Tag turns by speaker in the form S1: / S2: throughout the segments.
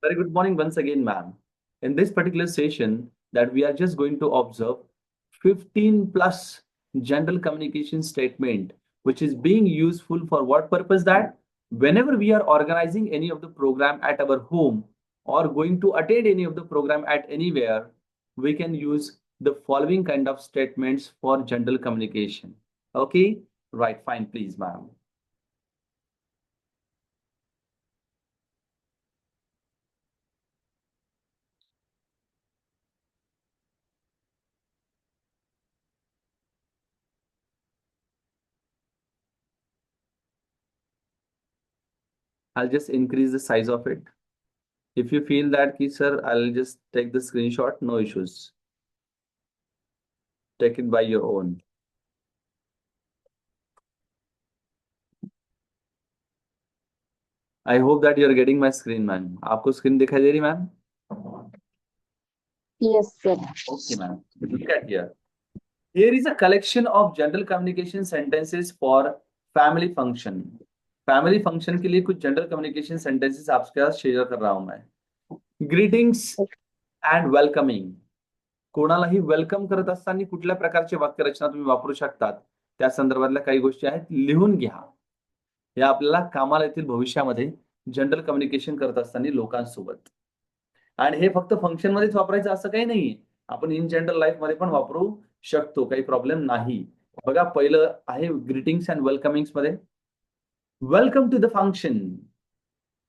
S1: Very good morning once again, ma'am. In this particular session, that we are just going to observe 15 plus general communication statement, which is being useful for what purpose that whenever we are organizing any of the program at our home or going to attend any of the program at anywhere, we can use the following kind of statements for general communication. Okay, right, fine, please, ma'am. I'll just increase the size of it. If you feel that, ki, sir, I'll just take the screenshot, no issues. Take it by your own. I hope that you're getting my screen, man. आपको screen दिखाई दे रही, ma'am?
S2: Yes, sir.
S1: Okay, ma'am. Look at here. Here is a collection of general communication sentences for family function. Family function के लिए कुछ general communication sentences आपके साथ share कर रहा हूं मैं. Greetings and welcoming. कोणालाही वेलकम करत असताना कुठल्या प्रकारची वाक्यरचना तुम्ही वापरू शकतात त्या संदर्भातल्या काही गोष्टी आहेत लिहून घ्या. हे आपल्याला कामाला येतील भविष्यामध्ये जनरल कम्युनिकेशन करत असताना लोकांसोबत. आणि हे फक्त फंक्शन मध्येच वापरायचं असं काही नाहीये. आपण इन जनरल लाईफ मध्ये पण वापरू शकतो, काही प्रॉब्लेम नाही. बघा, पहिलं आहे ग्रीटिंग्स अँड वेलकमिंग्स मध्ये. Welcome to the function.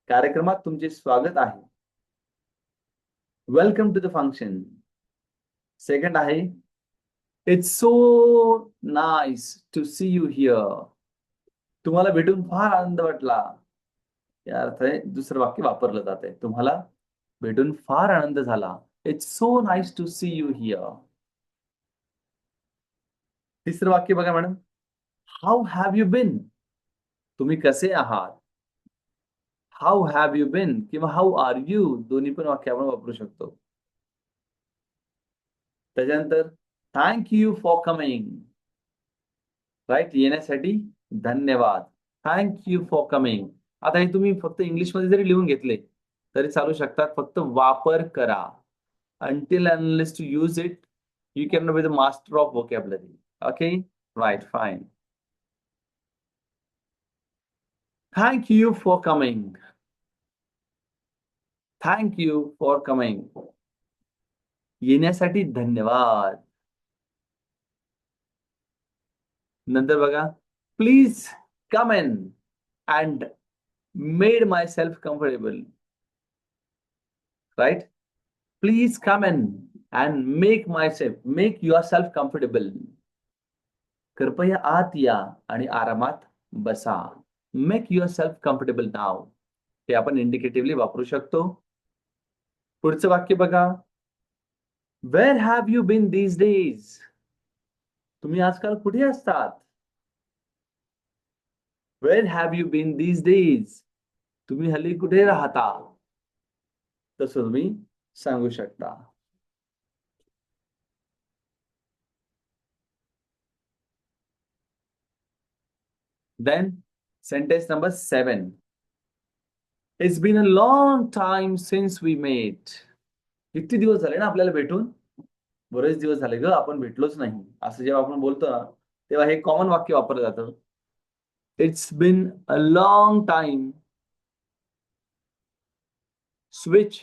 S1: कार्यक्रमात तुमचे स्वागत आहे. Welcome to the function. Second आहे it's so nice to see you here. तुम्हाला भेटून फार आनंद वाटला. या अर्थ दुसरं वाक्य वापरलं जाते. तुम्हाला भेटून फार आनंद झाला. It's so nice to see you here. तिसरं वाक्य बघा madam. How have you been. तुम्ही कसे आहात. हाऊ हॅव यू बिन किंवा हाऊ आर यू दोन्ही पण वाक्य आपण वापरू शकतो. त्याच्यानंतर thank you for coming. Right, येण्यासाठी धन्यवाद. Thank you for coming. आता हे तुम्ही फक्त इंग्लिशमध्ये जरी लिहून घेतले तरी चालू शकतात. फक्त वापर करा. Until and unless to use it, you cannot be the master of vocabulary. Okay, right, fine. Thank you for coming. Thank you for coming. येण्यासाठी धन्यवाद. नंतर बघा, please come in and made myself comfortable. Right? Please come in and make yourself comfortable. कृपया आत या आणि आरामात बसा. Make yourself comfortable now. हे आपण इंडिकेटिव्हली वापरू शकतो. पुढचं वाक्य बघा. Where have you been these days. तुम्ही आजकाल कुठे असतात. Where have you been these days. तुम्ही हल्ली कुठे राहता. तसं तुम्ही सांगू शकता. Then sentence number 7. It's been a long time since we met. किती दिवस झाले ना आपल्याला भेटून. बरेच दिवस झाले ग आपण भेटलोच नाही. असं जेव्हा आपण बोलतो ना तेव्हा हे कॉमन वाक्य वापरलं जातं. It's been a long time. Switch.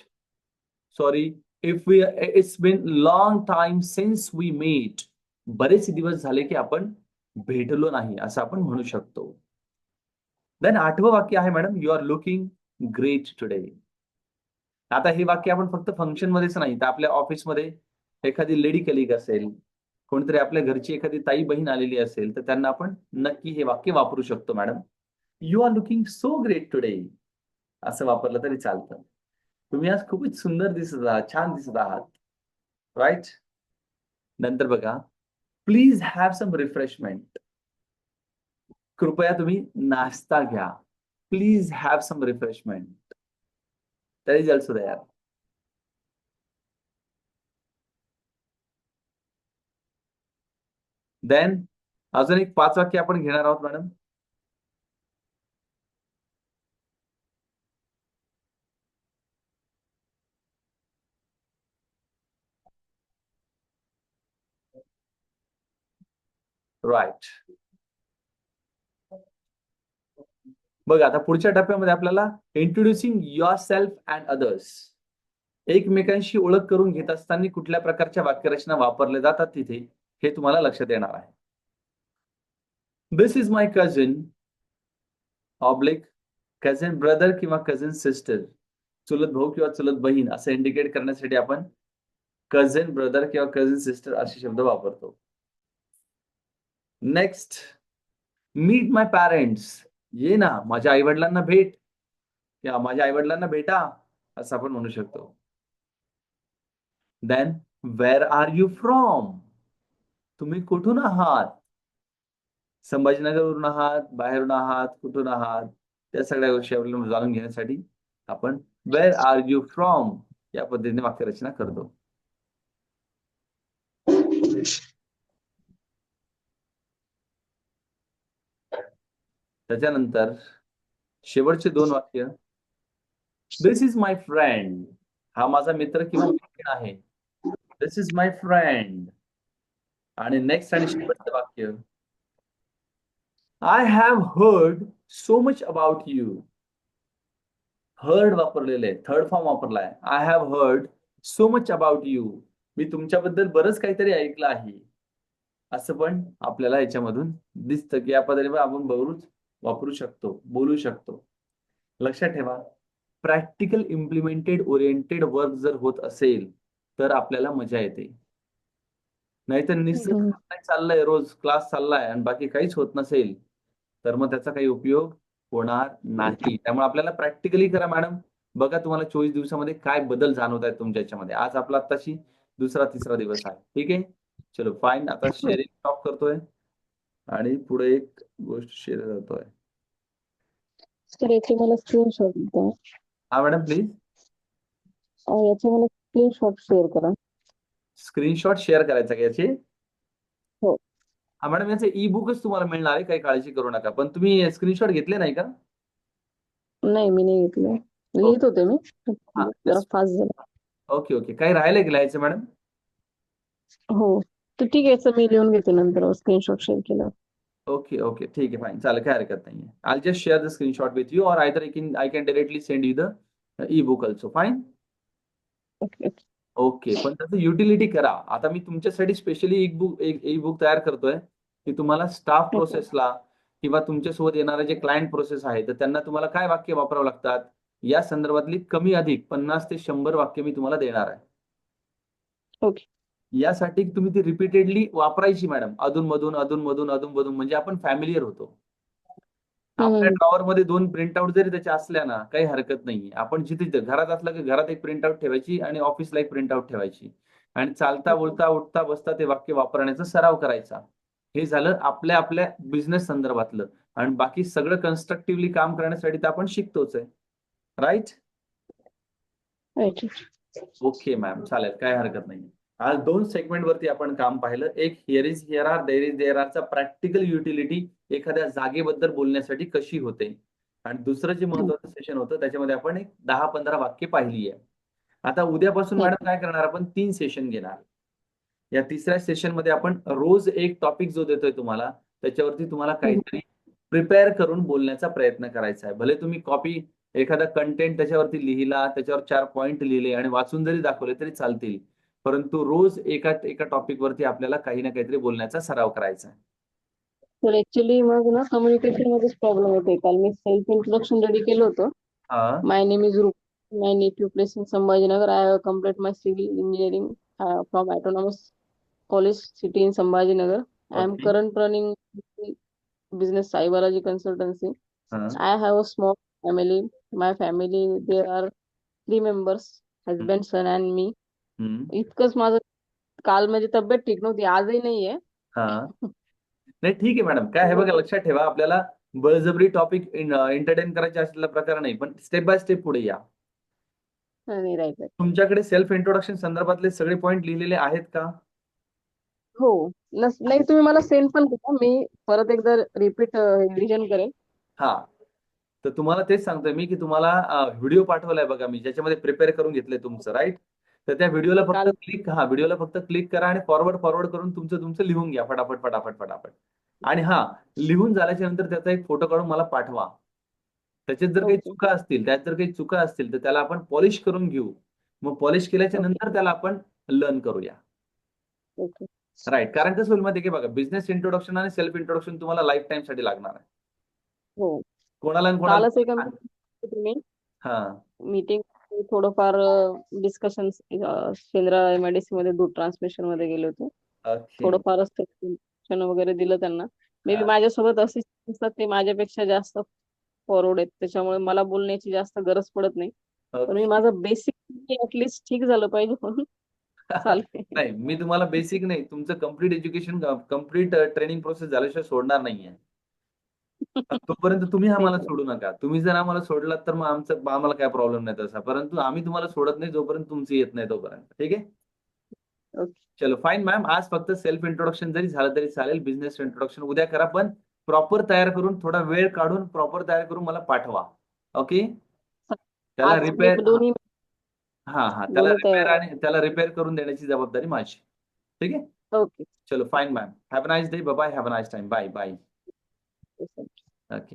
S1: Sorry, it's been long time since we met. बरेच दिवस झाले की आपण भेटलो नाही असं आपण म्हणू शकतो. देन 8वं वाक्य आहे madam, you are looking great today. आता हे वाक्य आपण फक्त फंक्शन मध्येच नाही तर आपल्या ऑफिसमध्ये एखादी लेडी कलिग असेल, कोणतरी आपल्या घरची एखादी ताई बहीण आलेली असेल तर त्यांना आपण नक्की हे वाक्य वापरू शकतो. Madam, you are looking so great today असं वापरलं तरी चालतं. तुम्ही आज खूपच सुंदर दिसत आहात, छान दिसत आहात. राईट. नंतर बघा, प्लीज हॅव सम रिफ्रेशमेंट. कृपया तुम्ही नाश्ता घ्या. Please have some refreshment. that is also there. Then अजून एक 5 वाक्य आपण घेणार आहोत मॅडम. राईट. बघ आता पुढच्या टप्प्यामध्ये आपल्याला introducing your self and others. एकमेकांशी ओळख करून घेत असताना कुठल्या प्रकारच्या वाक्यरचना वापरल्या जातात तिथे हे तुम्हाला लक्षात येणार आहे. This is my cousin oblique cousin brother किंवा कझिन सिस्टर, चुलत भाऊ किंवा चुलत बहीण असं इंडिकेट करण्यासाठी आपण कझिन ब्रदर किंवा कझिन सिस्टर असे शब्द वापरतो. नेक्स्ट, मीट माय पॅरेंट्स, ये ना माझ्या आईवडिलांना भेट किंवा माझ्या आईवडिलांना भेटा असं आपण म्हणू शकतो. Then where are you from, तुम्ही कुठून आहात, संभाजीनगरवरून आहात, बाहेरून आहात, कुठून आहात, त्या सगळ्या गोष्टी आपल्याला जाणून घेण्यासाठी आपण वेअर आर यू फ्रॉम या पद्धतीने वाक्यरचना करतो. त्याच्यानंतर शेवटचे 2 वाक्य, दिस इज माय फ्रेंड, हा माझा मित्र किंवा मैत्रीण आहे. This is my friend. आणि नेक्स्ट आणि शेवटचं वाक्य, I have heard so much about you. Heard वापरलेलं आहे, थर्ड फॉर्म वापरलाय. I have heard so much about you, मी तुमच्याबद्दल बरंच काहीतरी ऐकलं आहे असं पण आपल्याला याच्यामधून दिसतं की या पद्धतीने आपण वापरू शकतो, बोलू शकतो. लक्षात ठेवा, प्रॅक्टिकल इम्प्लिमेंटेड ओरिएंटेड वर्क जर होत असेल तर आपल्याला मजा येते. नाहीतर निसर्ग चाललंय, रोज क्लास चाललाय आणि बाकी काहीच होत नसेल तर मग त्याचा काही उपयोग होणार नाही. त्यामुळे आपल्याला प्रॅक्टिकली करा मॅडम. बघा तुम्हाला 24 दिवसामध्ये काय बदल जाणवत आहेत तुमच्या याच्यामध्ये. आज आपला आत्ताशी दुसरा तिसरा दिवस आहे. ठीक आहे, चलो फाईन. आता शेअरिंग स्टॉप करतोय आणि पुढे एक गोष्ट शेअर करतोय.
S2: सर याचे मला स्क्रीनशॉट द्या.
S1: हा मॅडम प्लीज.
S2: याचे मला स्क्रीनशॉट शेअर करा.
S1: स्क्रीनशॉट शेअर करायचा का याचे?
S2: हो.
S1: हा मॅडम, याचे ई बुकच तुम्हाला मिळणार आहे, काही काळजी करू नका. पण तुम्ही स्क्रीनशॉट घेतले नाही का?
S2: नाही, मी नाही घेतलं. लिहित होते मी, जरा फास्ट झालं.
S1: Okay okay. काही राहिलंय की लिहायचं मॅडम?
S2: हो, तर ठीक आहे सर, मी लिहून घेते नंतर स्क्रीनशॉट शेअर केलं.
S1: ओके ओके, ठीक आहे, फाईन, चालेल, काय हरकत नाहीये. I just share the screenshot with you और either I can directly send you the e book also. Fine.
S2: Okay.
S1: Okay, पण त्याचं युटिलिटी करा. आता मी तुमच्यासाठी स्पेशली ई बुक तयार करतोय की तुम्हाला स्टाफ प्रोसेसला किंवा तुमच्यासोबत येणारे जे क्लायंट प्रोसेस आहे तर त्यांना तुम्हाला काय वाक्य वापरावं लागतात या संदर्भातली कमी अधिक 50 ते 100 वाक्य मी तुम्हाला देणार आहे.
S2: ओके.
S1: यासाठी तुम्ही ती रिपीटेडली वापरायची मॅडम, अधूनमधून अधूनमधून अधूनमधून, म्हणजे आपण फॅमिलियर होतो. आपल्या ड्रॉवर मध्ये 2 प्रिंटआउट जरी त्याच्या असल्या ना काही हरकत नाहीये. आपण जिथे घरात असलं की घरात एक प्रिंटआउट ठेवायची आणि ऑफिसला एक प्रिंटआउट ठेवायची आणि चालता बोलता उठता बसता ते वाक्य वापरण्याचा सराव करायचा. हे झालं आपल्या आपल्या बिझनेस संदर्भातलं. आणि बाकी सगळं कन्स्ट्रक्टिव्हली काम करण्यासाठी तर आपण शिकतोच आहे. राईट? ओके मॅम, चालेल, काय हरकत नाही. आज 2 सेगमेंट वरती आपण काम पाहिलं. एक here is here are, there is there आरचा प्रॅक्टिकल युटिलिटी एखाद्या जागेबद्दल बोलण्यासाठी कशी होते. आणि दुसरं जे महत्वाचं सेशन होतं त्याच्यामध्ये आपण एक 10-15 वाक्य पाहिली आहे. आता उद्यापासून मॅडम काय करणार, आपण 3 सेशन घेणार. या तिसऱ्या सेशन मध्ये आपण रोज एक टॉपिक जो देतोय तुम्हाला त्याच्यावरती तुम्हाला काहीतरी प्रिपेअर करून बोलण्याचा प्रयत्न करायचा आहे. भले तुम्ही कॉपी एखादा कंटेंट त्याच्यावरती लिहिला, त्याच्यावर 4 पॉइंट लिहिले आणि वाचून जरी दाखवले तरी चालतील, परंतु रोज एका एका टॉपिक वरती आपल्याला काही ना काहीतरी बोलण्याचा सराव करायचा आहे.
S2: तर ऍक्च्युली मग ना कम्युनिकेशन मध्येच प्रॉब्लेम होते. काल मी सेल्फ इंट्रोडक्शन रेडी केलं होतं. माय name is Roop, my native place in Sambhajinagar. I have complete my civil engineering from autonomous college city in Sambhajinagar. I am current running business Sai Balaji Consultancy. I have a small family. My family, there are 3 members, husband, son and me. इतकंच माझं. काल माझी तब्येत ठीक नव्हती, आजही नाहीये.
S1: नाही ठीक आहे मॅडम, काय आहे बघा, लक्षात ठेवा, आपल्याला बळजबरी टॉपिक एंटरटेन करायचे असलेला प्रकार नाही, पण स्टेप बाय स्टेप पुढे या.
S2: राईट.
S1: तुमच्याकडे सेल्फ इंट्रोडक्शन संदर्भातले सगळे पॉइंट लिहिलेले आहेत का?
S2: हो. नाही, तुम्ही मला सेंड पण करा, मी परत एकदा रिपीट रिव्हिजन करेन.
S1: हा, तर तुम्हाला तेच सांगतोय मी की तुम्हाला व्हिडिओ पाठवलाय बघा मी, ज्याच्यामध्ये प्रिपेअर करून घेतलंय तुमचं, राईट? तर त्या व्हिडिओला फक्त व्हिडिओला फक्त क्लिक करा आणि फॉरवर्ड करून तुमचं लिहून घ्या फटाफट फटाफट फटाफट. आणि हा, लिहून झाल्याच्या नंतर त्याचा एक फोटो काढून मला पाठवा. त्याच्यात जर काही
S2: ओके.
S1: चुका असतील, त्यात जर काही चुका असतील, तर त्याला आपण पॉलिश करून घेऊ. मग पॉलिश केल्याच्या
S2: ओके.
S1: नंतर त्याला आपण लर्न करूया.
S2: ओके.
S1: राइट. कारण कसं होईल माहिती आहे की बघा, बिझनेस इंट्रोडक्शन आणि सेल्फ इंट्रोडक्शन तुम्हाला लाईफ टाईम साठी लागणार आहे.
S2: हो.
S1: कोणाला ना
S2: कालच एका
S1: कोणाला.
S2: तुम्ही
S1: हा.
S2: मीटिंग थोडंफार डिस्कशन शेंद्रा एमआयडीसी मध्ये दूध ट्रान्समिशन मध्ये गेले होते.
S1: ओके.
S2: थोडंफारच शिक्षण वगैरे दिलं त्यांना. मे बी
S1: हा.
S2: माझ्यासोबत असे असतात ते माझ्यापेक्षा जास्त फॉरवर्ड आहेत, त्याच्यामुळे मला बोलण्याची जास्त गरज पडत नाही. पण मी
S1: ओके.
S2: माझं बेसिक ऍटलिस्ट ठीक झालं पाहिजे म्हणून चालते.
S1: नाही, मी तुम्हाला बेसिक नाही, तुमचं complete education, complete training process झाल्याशिवाय सोडणार नाहीये. तोपर्यंत तुम्ही
S2: नाही
S1: आम्हाला सोडू नका. तुम्ही जर आम्हाला सोडलात तर मग आम्हाला काय प्रॉब्लेम नाही तसा. परंतु आम्ही तुम्हाला सोडत नाही जोपर्यंत तुमचं येत नाही तोपर्यंत. ठीक आहे?
S2: ओके.
S1: चलो फाईन मॅम. आज फक्त सेल्फ इंट्रोडक्शन जरी झालं तरी चालेल. बिझनेस इंट्रोडक्शन उद्या करा, पण प्रॉपर तयार करून, थोडा वेळ काढून प्रॉपर तयार करून मला पाठवा. ओके? त्याला
S2: आज मी
S1: रिपेअर,
S2: दोन्ही
S1: हां, हां. त्याला
S2: दोन्ही
S1: रिपेअर आणि त्याला रिपेअर करून देण्याची जबाबदारी माझी. ठीक आहे?
S2: ओके.
S1: चलो fine ma'am. Have a nice day. Bye bye. Have a nice time. Bye bye. Okay.